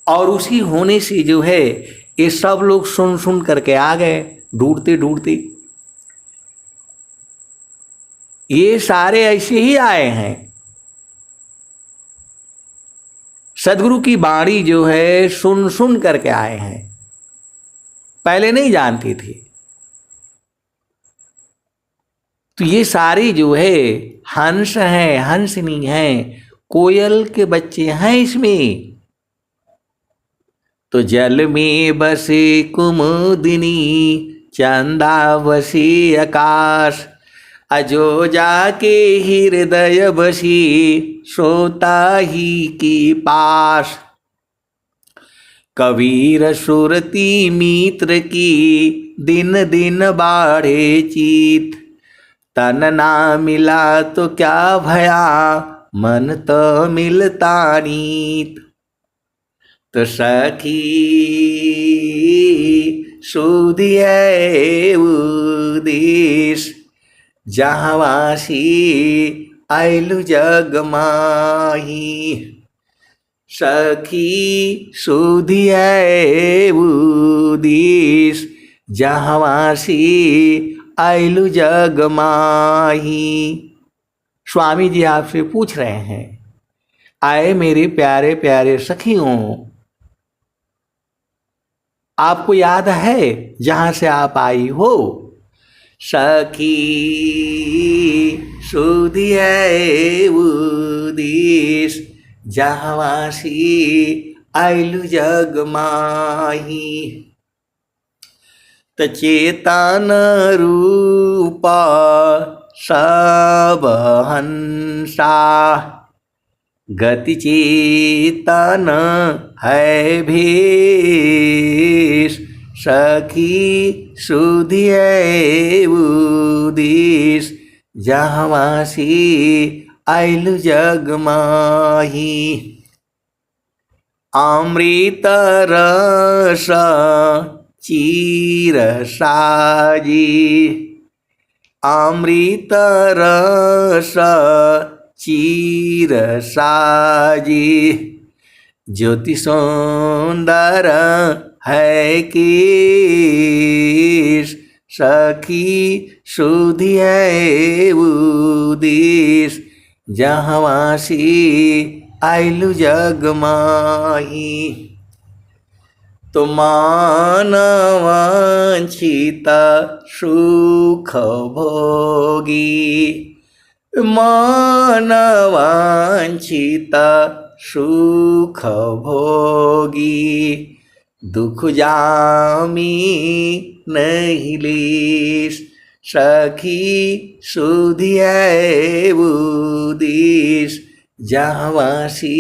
और उसी होने से जो है ये सब लोग सुन सुन करके आ गए ढूंढते ढूंढते। ये सारे ऐसे ही आए हैं। सदगुरु की वाणी जो है सुन सुन करके आए हैं, पहले नहीं जानते थे। तो ये सारी जो है हंस हैं, हंसनी हैं, कोयल के बच्चे हैं इसमें। तो जल में बसे कुमुदिनी, चंदा बसी आकाश, अजो जाके हृदय बसी, सोता ही की पास। कबीर सुरती मित्र की, दिन दिन बाढ़े चीत, तन ना मिला तो क्या भया, मन तो मिलता नीत। तो सखी सुधिए उदेश, जहाँवासी आइलु जग माही। सखी सुधिए उदेश, जहाँवासी आइलु जग माही। स्वामी जी आपसे पूछ रहे हैं, आए मेरे प्यारे प्यारे सखियों, आपको याद है जहां से आप आई हो? सखी सुधिए उदेश, जहाँवासी आइलु जग माही। त चेतन रूपा सब हंसा, गति चेतन है भेष। सखी सुधिए उदेश, जहाँवासी आइलु जग माही। अमृत रस चीर साजी, अमृत रस चीर साजी। ज्योति सुंदर है केश, सखी सुधिए उदेश, जहाँवासी आइलु जग माही। तो मानवांछित सुख भोगी, मानवांछित सुख भोगी, दुख जामी नहीं लेश। सखी सुधिए उदेश, जहाँवासी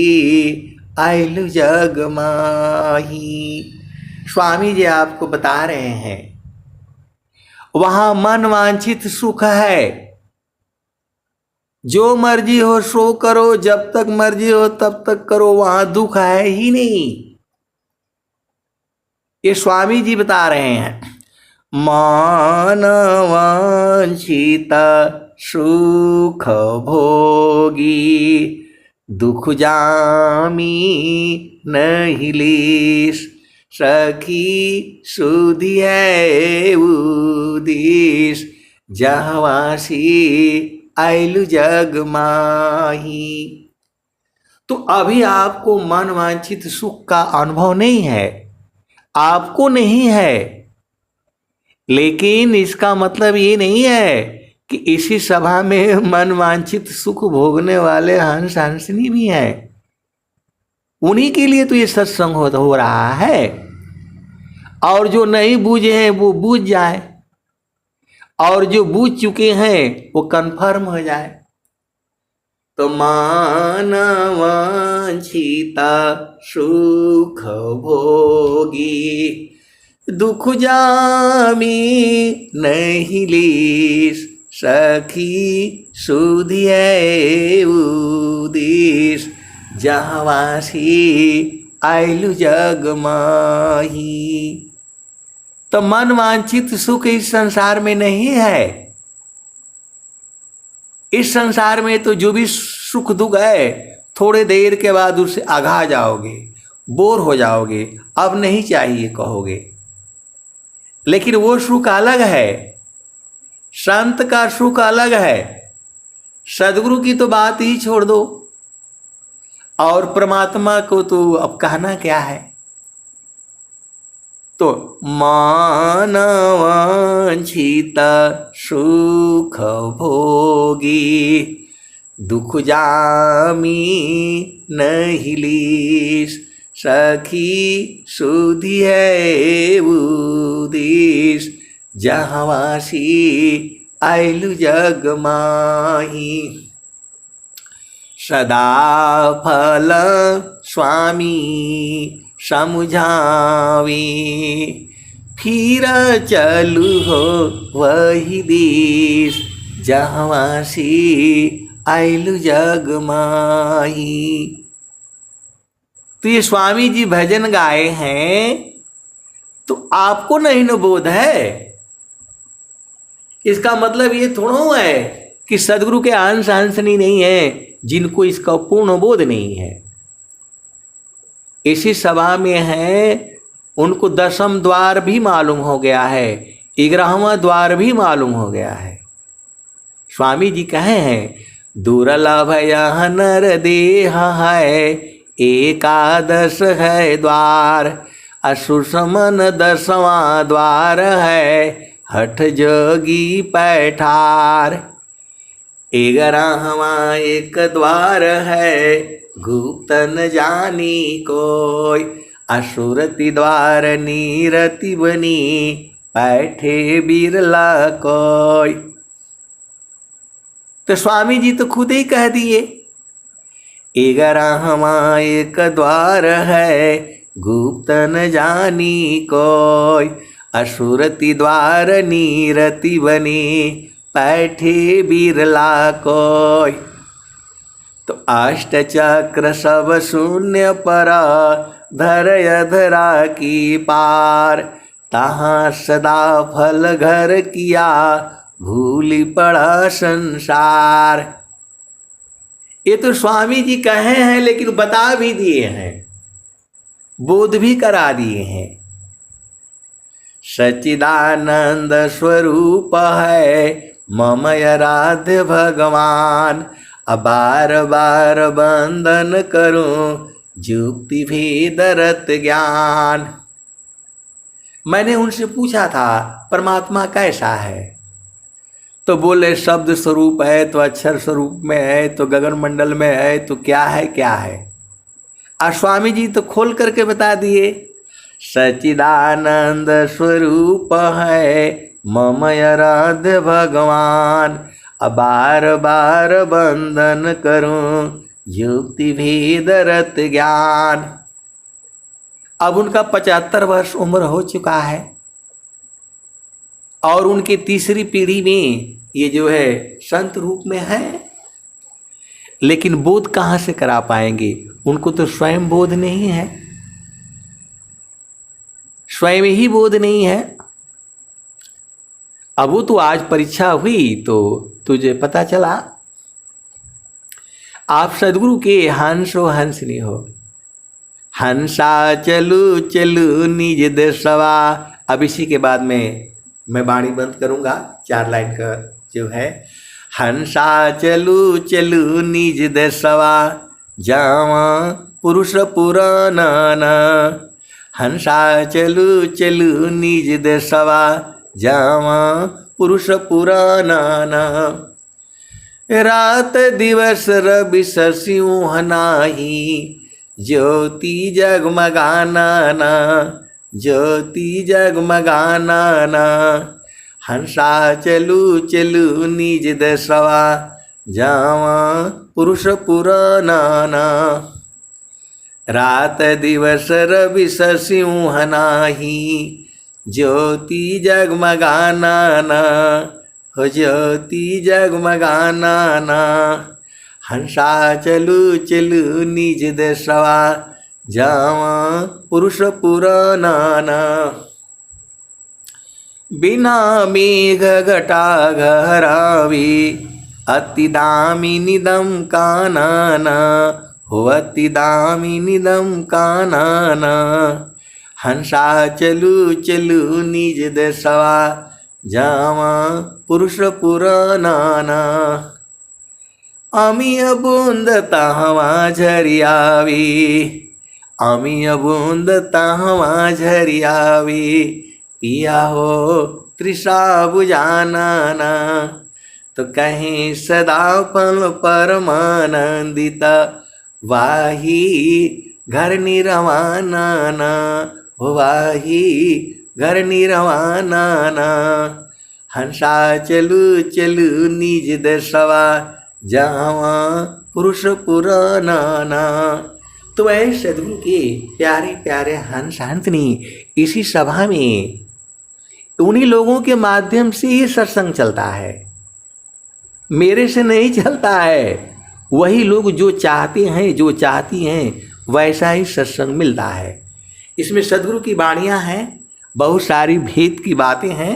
आइलु जग माही। स्वामी जी आपको बता रहे हैं, वहां मन वांछित सुख है। जो मर्जी हो सो करो, जब तक मर्जी हो तब तक करो, वहां दुख है ही नहीं। ये स्वामी जी बता रहे हैं। मान वांछित सुख भोगी, दुख जामी नहीं लेश। सखी सुधिए उदेश, जहाँवासी आइलु जग माही। तो अभी आपको मन वांछित सुख का अनुभव नहीं है, आपको नहीं है, लेकिन इसका मतलब ये नहीं है कि इसी सभा में मन वांछित सुख भोगने वाले हंस हंसनी भी हैं। उन्हीं के लिए तो ये सत्संग हो रहा है। और जो नहीं बूझे हैं वो बूझ जाए, और जो बूझ चुके हैं वो कंफर्म हो जाए। तो मान वांछिता सुख भोगी, दुख जामी नहीं लेश। सखी सुधिए उदेश, जहाँवासी आइलु जग माही। तो मन वांछित सुख इस संसार में नहीं है। इस संसार में तो जो भी सुख दुख है, थोड़े देर के बाद उससे आघा जाओगे, बोर हो जाओगे, अब नहीं चाहिए कहोगे। लेकिन वो सुख अलग है, संत का सुख अलग है। सदगुरु की तो बात ही छोड़ दो, और परमात्मा को तो अब कहना क्या है। तो मानवांछित सुख भोगी, दुख जामी नहीं लीस, सखी सुधि है उदिस, जहवासी आयलु जग माही। सदा फल स्वामी समझावी, फिर चलू हो वही देश, जहवासी आयलु जग माही। तो ये स्वामी जी भजन गाए हैं, तो आपको नहीं न बोध है। इसका मतलब ये थोड़ा है कि सदगुरु के अंश अंशनी नहीं है जिनको इसका पूर्ण बोध नहीं है। इसी सभा में है उनको 10वां द्वार भी मालूम हो गया है, 11वां द्वार भी मालूम हो गया है। स्वामी जी कहे हैं, दुर्लभ यह नर देह है, एकादश है द्वार, असुसमन 10वां द्वार है, हठ जोगी पैठार। 11वां एक द्वार है, गुप्त न जानी कोई, असुरति द्वार नीरति बनी, बैठे बिरला कोई। तो स्वामी जी तो खुद ही कह दिए, 11वां एक द्वार है, गुप्त न जानी कोई, असुरति द्वार नीरति बनी, बैठे बिरला कोई। तो अष्ट चक्र सब शून्य पर, धरय धरा की पार, तहाँ सदा फल घर किया, भूली पड़ा संसार। ये तो स्वामी जी कहे हैं, लेकिन बता भी दिए हैं, बोध भी करा दिए हैं। सच्चिदानंद स्वरूप है मम आराध्य भगवान, बार बार बंदन करूं जुक्ति भेदरत ज्ञान। मैंने उनसे पूछा था परमात्मा कैसा है, तो बोले शब्द स्वरूप है, तो अक्षर स्वरूप में है, तो गगन मंडल में है, तो क्या है क्या है। और स्वामी जी तो खोल करके बता दिए, सच्चिदानंद स्वरूप है मम आराध्य भगवान, बार बार बंदन करूं युक्ति भेदरत ज्ञान। अब उनका 75 वर्ष उम्र हो चुका है, और उनकी तीसरी पीढ़ी में ये जो है संत रूप में है, लेकिन बोध कहाँ से करा पाएंगे, उनको तो स्वयं बोध नहीं है, स्वयं ही बोध नहीं है। अब वो तो आज परीक्षा हुई तो तुझे पता चला, आप सदगुरु के हंसो हंसनी हो। हंसा चलू चलू निज देशवा। अब इसी के बाद में मैं वाणी बंद करूंगा, 4 लाइन का जो है, हंसा चलू चलू निज देशवा, जावा पुरुष पुराना, हंसा चलू चलू निज देशवा, जावा पुरुष पुराना। रात दिवस रवि शशियों नाही, ज्योति जगमगाना, ज्योति जगमगाना। हंसा चलू चलू निज देशवा, जावा पुरुष पुराना। रात दिवस रवि शशियों नाही, ज्योति जगमगाना, हो ज्योति जगमगाना। हंसा चलू चलू निज देशवा, जावा पुरुष पुराना। बिना मेघ घटा घरावी, अति दामिनीदम कानना, हो अति दामिनीदम कानना। हंसा चलू चलू निज देशवा, जावा पुरुष पुराना। अमीय बूंद तहवा झरियावी, अमीय बूंद तहवा झरियावी, पिया हो तृषा बुझाना, तो कहीं सदा पल परमानंदित, वाही घर निरवाना, वाही घर निरवाना, हंसा चलू चलू निज दशवा, जहाँ पुरुष पुराना। तो वह सदगुरु के प्यारे प्यारे हंस हंसनी इसी सभा में उन्हीं लोगों के माध्यम से ही सत्संग चलता है, मेरे से नहीं चलता है। वही लोग जो चाहते हैं, जो चाहती हैं, वैसा ही सत्संग मिलता है। इसमें सदगुरु की वाणियाँ हैं, बहुत सारी भेद की बातें हैं।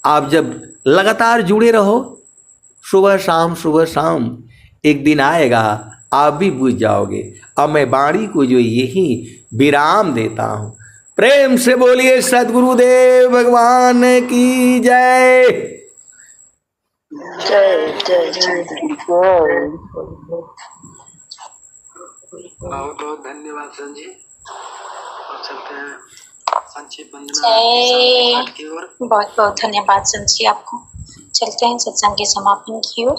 आप जब लगातार जुड़े रहो, सुबह शाम, एक दिन आएगा आप भी बुझ जाओगे। अब मैं वाणी को जो यही विराम देता हूँ। प्रेम से बोलिए सद्गुरुदेव भगवान की जय। जय जय जय बहुत बहुत धन्यवाद संजी। और चलते हैं संक्षिप्त वंदना की ओर। बहुत बहुत धन्यवाद संजी आपको। चलते हैं सत्संग के समापन की ओर।